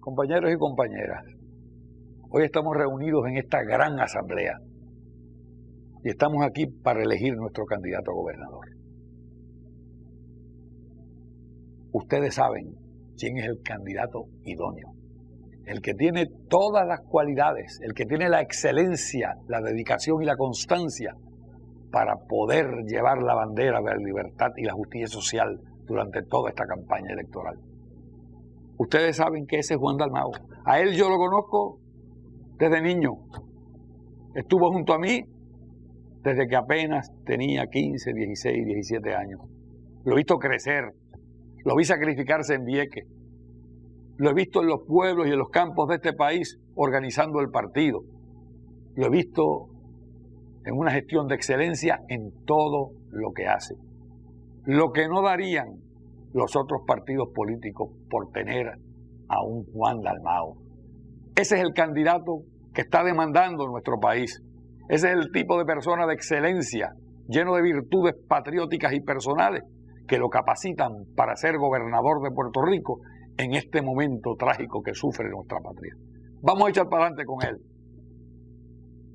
Compañeros y compañeras, hoy estamos reunidos en esta gran asamblea y estamos aquí para elegir nuestro candidato a gobernador. Ustedes saben quién es el candidato idóneo, el que tiene todas las cualidades, el que tiene la excelencia, la dedicación y la constancia para poder llevar la bandera de la libertad y la justicia social durante toda esta campaña electoral. Ustedes saben que ese es Juan Dalmau. A él yo lo conozco desde niño. Estuvo junto a mí desde que apenas tenía 15, 16, 17 años. Lo he visto crecer, lo vi sacrificarse en Vieques, lo he visto en los pueblos y en los campos de este país organizando el partido. Lo he visto en una gestión de excelencia en todo lo que hace. Lo que no darían los otros partidos políticos por tener a un Juan Dalmau. Ese es el candidato que está demandando nuestro país. Ese es el tipo de persona de excelencia, lleno de virtudes patrióticas y personales, que lo capacitan para ser gobernador de Puerto Rico en este momento trágico que sufre nuestra patria. Vamos a echar para adelante con él.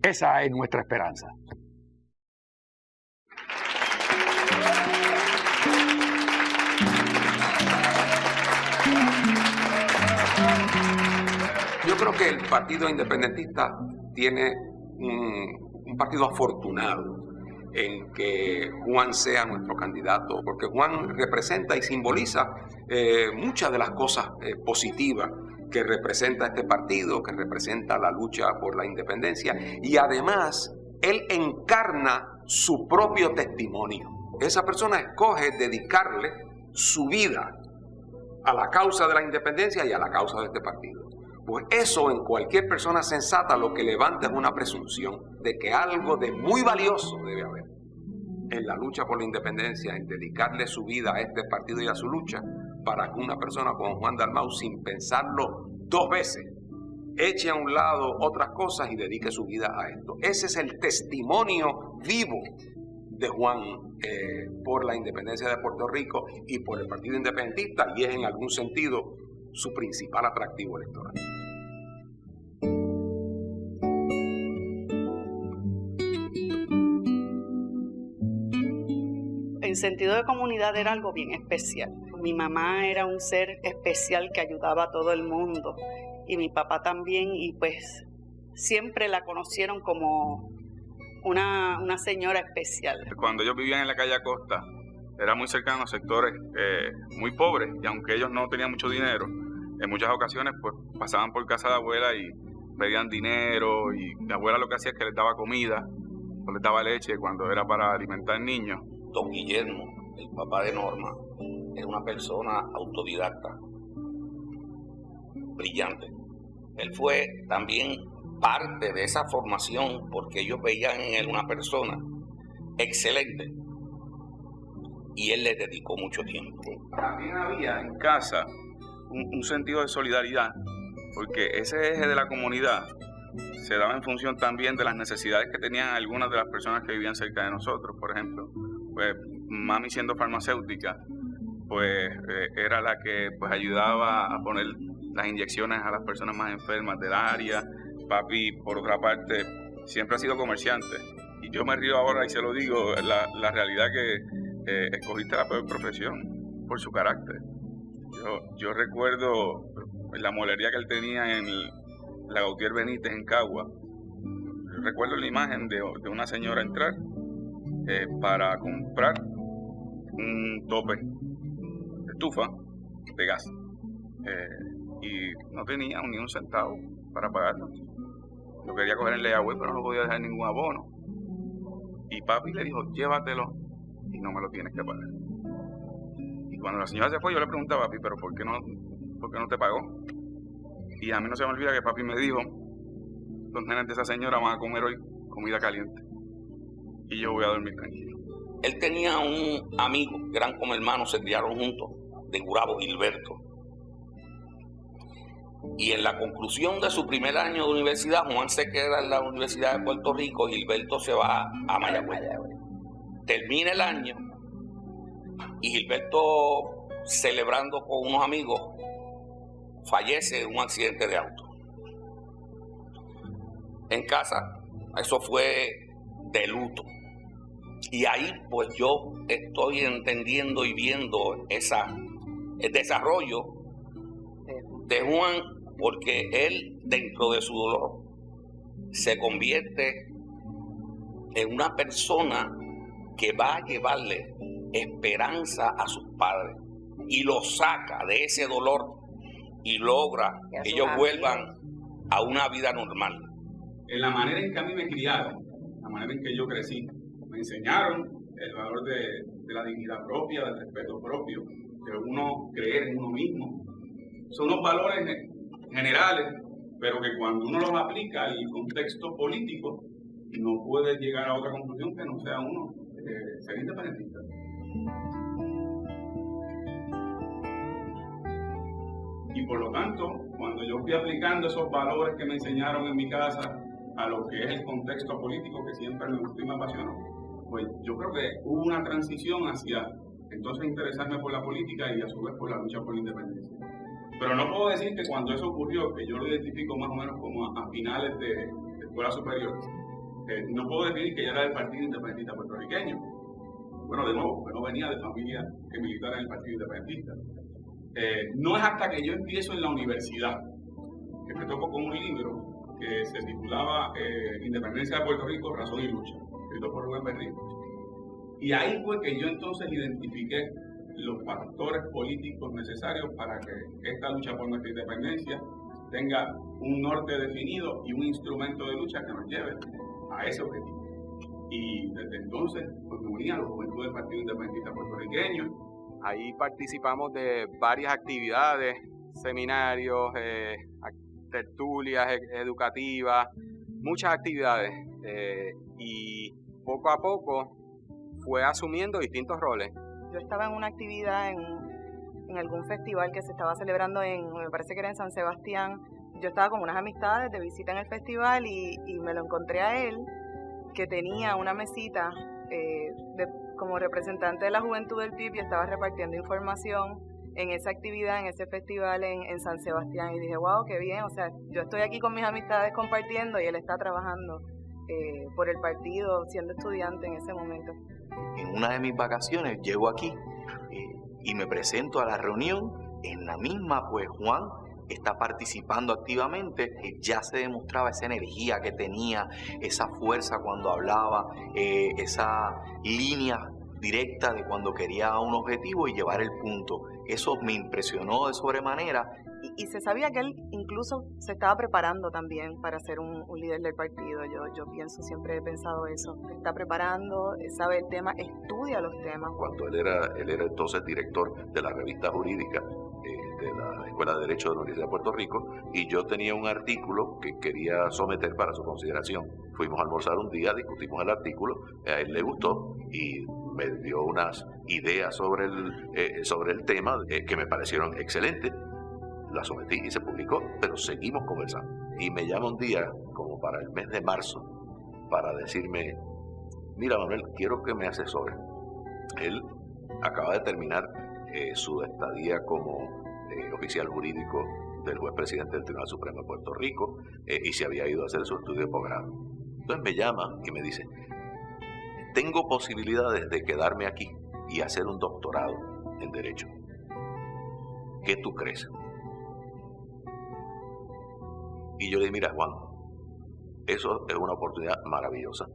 Esa es nuestra esperanza. Yo creo que el Partido Independentista tiene un partido afortunado en que Juan sea nuestro candidato, porque Juan representa y simboliza muchas de las cosas positivas que representa este partido, que representa la lucha por la independencia, y además él encarna su propio testimonio. Esa persona escoge dedicarle su vida a la causa de la independencia y a la causa de este partido. Pues eso en cualquier persona sensata lo que levanta es una presunción de que algo de muy valioso debe haber en la lucha por la independencia, en dedicarle su vida a este partido y a su lucha, para que una persona como Juan Dalmau, sin pensarlo dos veces, eche a un lado otras cosas y dedique su vida a esto. Ese es el testimonio vivo de Juan por la independencia de Puerto Rico y por el Partido Independentista, y es en algún sentido su principal atractivo electoral. En sentido de comunidad era algo bien especial. Mi mamá era un ser especial que ayudaba a todo el mundo, y mi papá también, y pues siempre la conocieron como una señora especial. Cuando ellos vivían en la calle Acosta, era muy cercano a sectores muy pobres, y aunque ellos no tenían mucho dinero, en muchas ocasiones pues pasaban por casa de abuela y pedían dinero, y la abuela lo que hacía es que les daba comida o les daba leche cuando era para alimentar niños. Don Guillermo, el papá de Norma, era una persona autodidacta, brillante. Él fue también parte de esa formación porque ellos veían en él una persona excelente y él le dedicó mucho tiempo. También había en casa un sentido de solidaridad, porque ese eje de la comunidad se daba en función también de las necesidades que tenían algunas de las personas que vivían cerca de nosotros. Por ejemplo, pues mami, siendo farmacéutica, pues era la que pues ayudaba a poner las inyecciones a las personas más enfermas del área. Papi, por otra parte, siempre ha sido comerciante, y yo me río ahora y se lo digo, la realidad que escogiste la peor profesión por su carácter. Yo recuerdo la molería que él tenía en la Gautier Benítez en Cagua. Yo recuerdo la imagen de una señora entrar para comprar un tope de estufa de gas, y no tenía ni un centavo para pagarlo. Yo quería coger el layaway, pero no podía dejar ningún abono, y papi le dijo: llévatelo y no me lo tienes que pagar. Y cuando la señora se fue, yo le preguntaba: papi, ¿pero por qué no te pagó? Y a mí no se me olvida que papi me dijo: los nenes de esa señora van a comer hoy comida caliente y yo voy a dormir tranquilo. Él tenía un amigo, que eran como hermanos, se criaron juntos, de Gurabo, Gilberto. Y en la conclusión de su primer año de universidad, Juan se queda en la Universidad de Puerto Rico, Gilberto se va a Mayagüez. Termina el año y Gilberto, celebrando con unos amigos, fallece en un accidente de auto. En casa, eso fue de luto. Y ahí pues yo estoy entendiendo y viendo el desarrollo de Juan, porque él dentro de su dolor se convierte en una persona que va a llevarle esperanza a sus padres y los saca de ese dolor y logra que ellos vuelvan a una vida normal. En la manera en que a mí me criaron, la manera en que yo crecí, me enseñaron el valor de la dignidad propia, del respeto propio, de uno creer en uno mismo. Son unos valores generales, pero que cuando uno los aplica al contexto político, no puede llegar a otra conclusión que no sea uno ser independentista. Y por lo tanto, cuando yo fui aplicando esos valores que me enseñaron en mi casa a lo que es el contexto político que siempre me gustó y me apasionó, pues yo creo que hubo una transición hacia entonces interesarme por la política y a su vez por la lucha por la independencia. Pero no puedo decir que cuando eso ocurrió, que yo lo identifico más o menos como a finales de escuela superior, no puedo decir que yo era del Partido Independentista Puertorriqueño. Bueno, de nuevo, yo no venía de familia que militara en el Partido Independentista. No es hasta que yo empiezo en la universidad que me toco con un libro que se titulaba Independencia de Puerto Rico, Razón y Lucha, escrito por Rubén Berrío. Y ahí fue que yo entonces identifiqué los factores políticos necesarios para que esta lucha por nuestra independencia tenga un norte definido y un instrumento de lucha que nos lleve a ese objetivo. Y desde entonces pues, me uní a los juventudes del Partido Independentista Puertorriqueño. Ahí participamos de varias actividades, seminarios, tertulias educativas, muchas actividades, y poco a poco fue asumiendo distintos roles. Yo estaba en una actividad en algún festival que se estaba celebrando me parece que era en San Sebastián. Yo estaba con unas amistades de visita en el festival y me lo encontré a él, que tenía una mesita como representante de la juventud del PIB y estaba repartiendo información en esa actividad, en ese festival en San Sebastián. Y dije, wow, qué bien, o sea, yo estoy aquí con mis amistades compartiendo y él está trabajando por el partido, siendo estudiante en ese momento. En una de mis vacaciones llego aquí y me presento a la reunión. En la misma, pues Juan está participando activamente, ya se demostraba esa energía que tenía, esa fuerza cuando hablaba, esa línea directa de cuando quería un objetivo y llevar el punto. Eso me impresionó de sobremanera. Y se sabía que él incluso se estaba preparando también para ser un líder del partido. Yo pienso, siempre he pensado eso. Se está preparando, sabe el tema, estudia los temas. Cuando él era entonces director de la revista jurídica de la Escuela de Derecho de la Universidad de Puerto Rico, y yo tenía un artículo que quería someter para su consideración. Fuimos a almorzar un día, discutimos el artículo, a él le gustó y me dio unas ideas sobre el tema que me parecieron excelentes. La sometí y se publicó, pero seguimos conversando. Y me llama un día, como para el mes de marzo, para decirme, mira Manuel, quiero que me asesores. Él acaba de terminar su estadía como oficial jurídico del juez presidente del Tribunal Supremo de Puerto Rico y se había ido a hacer su estudio de posgrado. Entonces me llama y me dice, tengo posibilidades de quedarme aquí y hacer un doctorado en Derecho. ¿Qué tú crees? Y yo le dije, mira Juan, eso es una oportunidad maravillosa.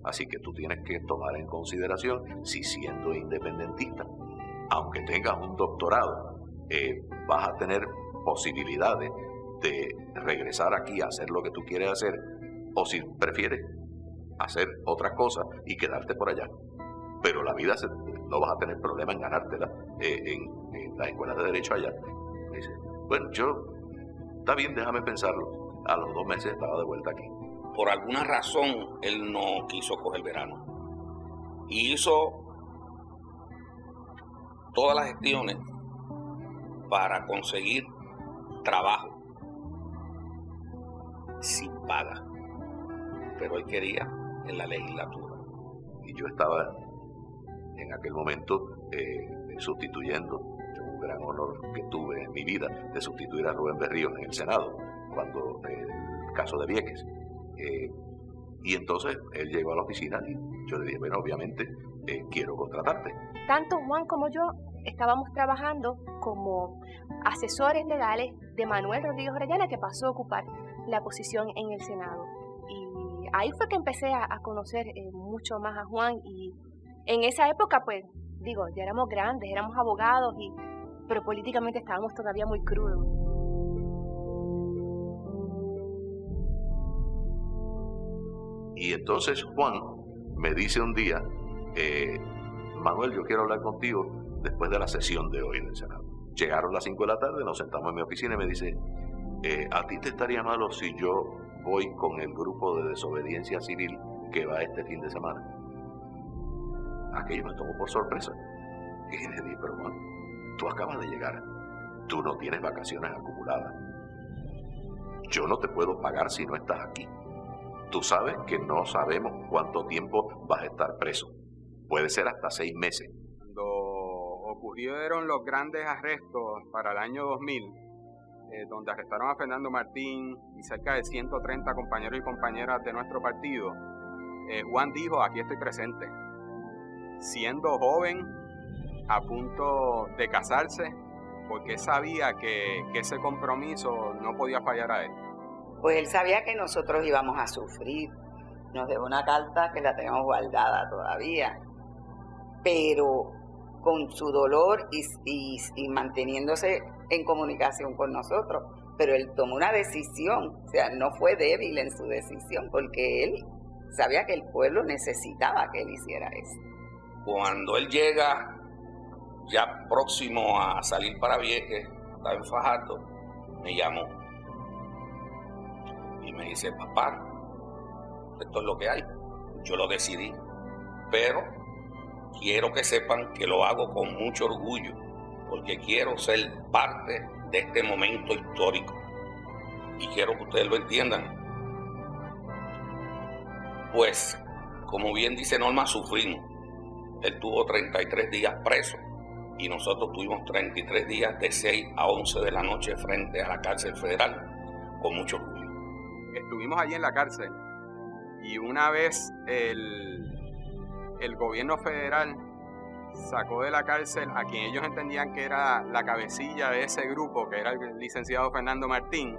Así que tú tienes que tomar en consideración si siendo independentista, aunque tengas un doctorado, vas a tener posibilidades de regresar aquí a hacer lo que tú quieres hacer, o si prefieres hacer otras cosas y quedarte por allá. Pero la vida no vas a tener problema en ganártela en las escuelas de derecho allá. Me dice, bueno, está bien, déjame pensarlo. A los 2 meses estaba de vuelta aquí. Por alguna razón, él no quiso coger verano. Y hizo todas las gestiones para conseguir trabajo sin paga. Pero él quería en la legislatura. Y yo estaba en aquel momento sustituyendo en un gran honor que tuve en mi vida de sustituir a Rubén Berríos en el Senado, cuando el caso de Vieques. Y entonces él llegó a la oficina y yo le dije, bueno, obviamente quiero contratarte. Tanto Juan como yo estábamos trabajando como asesores legales de Manuel Rodríguez Orellana, que pasó a ocupar la posición en el Senado. Y ahí fue que empecé a conocer mucho más a Juan, y en esa época, pues, digo, ya éramos grandes, éramos abogados, pero políticamente estábamos todavía muy crudos. Y entonces Juan me dice un día, Manuel, yo quiero hablar contigo después de la sesión de hoy del Senado. Llegaron las 5 de la tarde, nos sentamos en mi oficina y me dice, ¿a ti te estaría malo si yo voy con el grupo de desobediencia civil que va este fin de semana? Aquello me tomó por sorpresa. Y le dije, pero Juan, tú acabas de llegar, tú no tienes vacaciones acumuladas. Yo no te puedo pagar si no estás aquí. Tú sabes que no sabemos cuánto tiempo vas a estar preso. Puede ser hasta 6 meses. Cuando ocurrieron los grandes arrestos para el año 2000, donde arrestaron a Fernando Martín y cerca de 130 compañeros y compañeras de nuestro partido, Juan dijo, aquí estoy presente. Siendo joven, a punto de casarse, porque sabía que ese compromiso no podía fallar a él. Pues él sabía que nosotros íbamos a sufrir. Nos dejó una carta que la tenemos guardada todavía, pero con su dolor y manteniéndose en comunicación con nosotros. Pero él tomó una decisión, o sea, no fue débil en su decisión, porque él sabía que el pueblo necesitaba que él hiciera eso. Cuando él llega, ya próximo a salir para Vieques, estaba en Fajardo, me llamó y me dice, papá, esto es lo que hay, yo lo decidí, pero quiero que sepan que lo hago con mucho orgullo, porque quiero ser parte de este momento histórico y quiero que ustedes lo entiendan. Pues, como bien dice Norma, sufrimos. Él tuvo 33 días preso y nosotros tuvimos 33 días de 6 a 11 de la noche frente a la cárcel federal, con mucho orgullo. Estuvimos allí en la cárcel y una vez el gobierno federal sacó de la cárcel a quien ellos entendían que era la cabecilla de ese grupo, que era el licenciado Fernando Martín,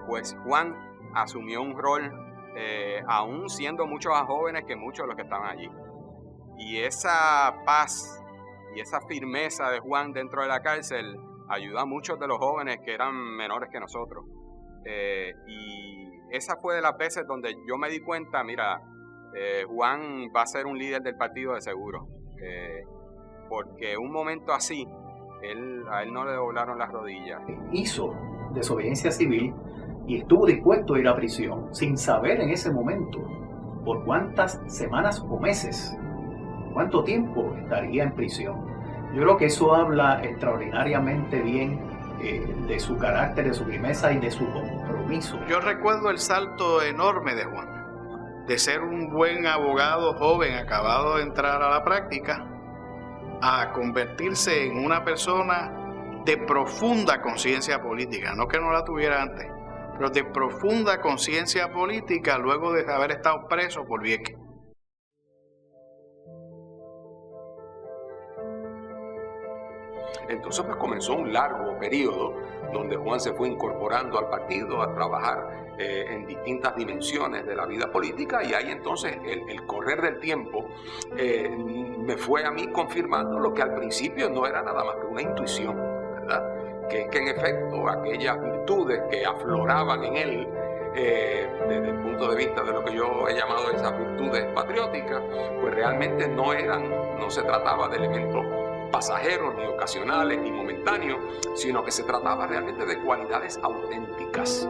pues Juan asumió un rol, aún siendo mucho más jóvenes que muchos de los que estaban allí. Y esa paz y esa firmeza de Juan dentro de la cárcel ayudó a muchos de los jóvenes que eran menores que nosotros. Y esa fue de las veces donde yo me di cuenta, mira, Juan va a ser un líder del partido de seguro. Porque un momento así, a él no le doblaron las rodillas. Hizo desobediencia civil y estuvo dispuesto a ir a prisión, sin saber en ese momento por cuántas semanas o meses, cuánto tiempo estaría en prisión. Yo creo que eso habla extraordinariamente bien de su carácter, de su firmeza y de su compromiso. Yo recuerdo el salto enorme de Juan, de ser un buen abogado joven acabado de entrar a la práctica, a convertirse en una persona de profunda conciencia política, no que no la tuviera antes, pero de profunda conciencia política luego de haber estado preso por Vieques. Entonces pues comenzó un largo periodo donde Juan se fue incorporando al partido a trabajar en distintas dimensiones de la vida política, y ahí entonces el correr del tiempo me fue a mí confirmando lo que al principio no era nada más que una intuición, ¿verdad? Que es que en efecto aquellas virtudes que afloraban en él desde el punto de vista de lo que yo he llamado esas virtudes patrióticas, pues realmente no se trataba de elementos pasajeros, ni ocasionales, ni momentáneos, sino que se trataba realmente de cualidades auténticas.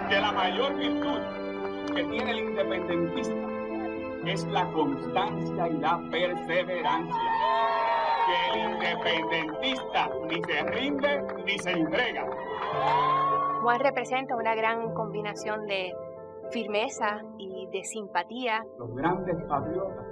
Que la mayor virtud que tiene el independentista es la constancia y la perseverancia. que el independentista ni se rinde ni se entrega. Juan representa una gran combinación de firmeza y de simpatía. Los grandes patriotas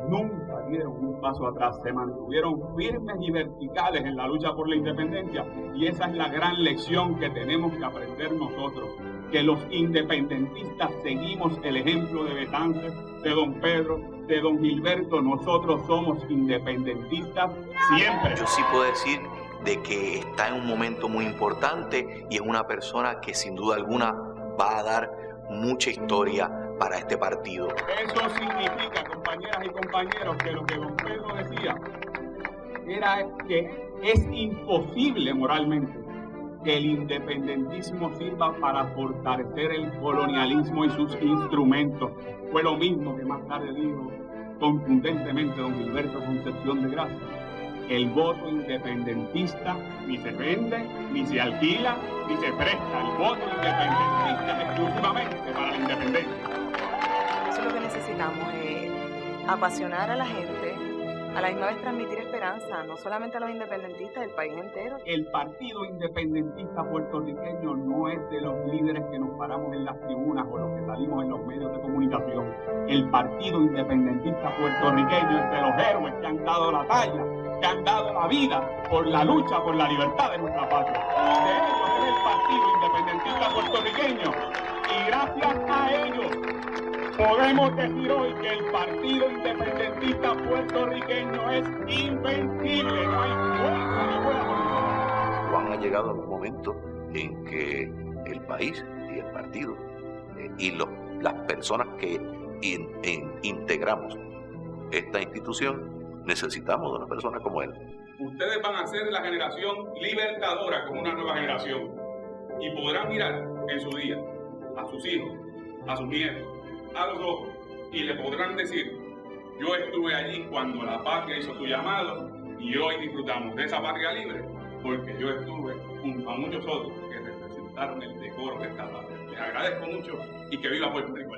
nunca dieron un paso atrás, se mantuvieron firmes y verticales en la lucha por la independencia, y esa es la gran lección que tenemos que aprender nosotros, que los independentistas seguimos el ejemplo de Betances, de don Pedro, de don Gilberto. Nosotros somos independentistas siempre. Yo sí puedo decir de que está en un momento muy importante y es una persona que sin duda alguna va a dar mucha historia para este partido. Eso significa, compañeras y compañeros, que lo que don Pedro decía era que es imposible moralmente que el independentismo sirva para fortalecer el colonialismo y sus instrumentos. Fue lo mismo que más tarde dijo contundentemente don Gilberto Concepción de Gracia. El voto independentista ni se vende, ni se alquila, ni se presta. El voto independentista es exclusivamente para la independencia. Eso es lo que necesitamos, apasionar a la gente, a la misma vez transmitir esperanza, no solamente a los independentistas del país entero. El Partido Independentista Puertorriqueño no es de los líderes que nos paramos en las tribunas o los que salimos en los medios de comunicación. El Partido Independentista Puertorriqueño es de los héroes que han dado la talla, que han dado la vida por la lucha por la libertad de nuestra patria. De ellos es el Partido Independentista Puertorriqueño, y gracias a ellos podemos decir hoy que el Partido Independentista Puertorriqueño es invencible. No hay fuerza ni pueda con Juan ha llegado a un momento en que el país y el partido y las personas que integramos esta institución necesitamos de una persona como él. Ustedes van a ser la generación libertadora como una nueva generación, y podrán mirar en su día a sus hijos, a sus nietos, a los ojos, y le podrán decir: yo estuve allí cuando la patria hizo su llamado, y hoy disfrutamos de esa patria libre porque yo estuve junto a muchos otros que representaron el decoro de esta patria. Les agradezco mucho y que viva Puerto Rico.